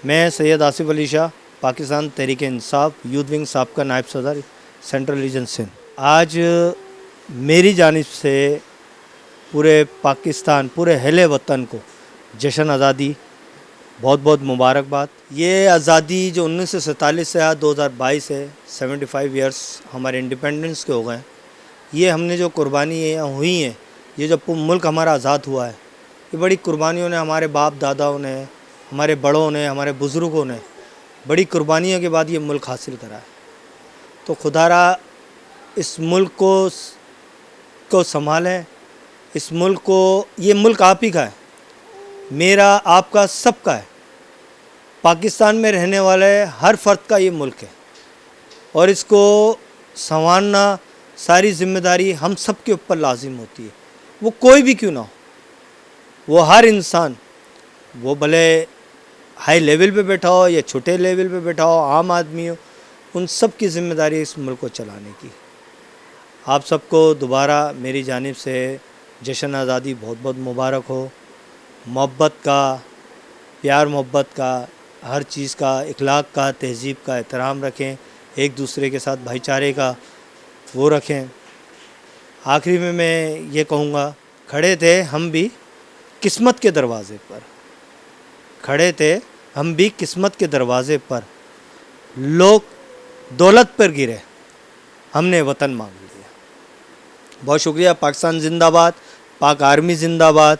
मैं Syed Asif Ali Shah, Pakistan Tehreek Insaf youth wing साबका नायब सदर सेंट्रल रीजन सिंध। आज मेरी जानिब से पूरे पाकिस्तान, पूरे अहले वतन को जश्न आज़ादी बहुत बहुत मुबारकबाद। ये आज़ादी जो 1947 से आज 2022 है, 75 इयर्स हमारे इंडिपेंडेंस के हो गए। ये हमने जो कुर्बानियाँ हुई हैं, ये जो मुल्क हमारा आज़ाद हुआ है, ये बड़ी कुर्बानियों ने, हमारे बाप दादाओं ने, हमारे बड़ों ने, हमारे बुज़ुर्गों ने बड़ी कुर्बानियों के बाद ये मुल्क हासिल करा है। तो खुदारा इस मुल्क को संभालें, इस मुल्क को, ये मुल्क आप ही का है, मेरा, आपका, सबका है। पाकिस्तान में रहने वाले हर फ़र्द का ये मुल्क है और इसको संवारना, सारी ज़िम्मेदारी हम सब के ऊपर लाजिम होती है। वो कोई भी क्यों ना हो, वो हर इंसान, वो भले हाई लेवल पे बैठा हो या छोटे लेवल पे बैठा हो, आम आदमी हो, उन सब की ज़िम्मेदारी इस मुल्क को चलाने की। आप सबको दोबारा मेरी जानिब से जश्न आज़ादी बहुत बहुत मुबारक हो। मोहब्बत का, प्यार मोहब्बत का, हर चीज़ का, इखलाक का, तहज़ीब का एहतराम रखें, एक दूसरे के साथ भाईचारे का वो रखें। आखिरी में मैं ये कहूँगा, खड़े थे हम भी किस्मत के दरवाज़े पर, खड़े थे हम भी किस्मत के दरवाज़े पर, लोग दौलत पर गिरे, हमने वतन मांग लिया। बहुत शुक्रिया। पाकिस्तान जिंदाबाद, पाक आर्मी जिंदाबाद।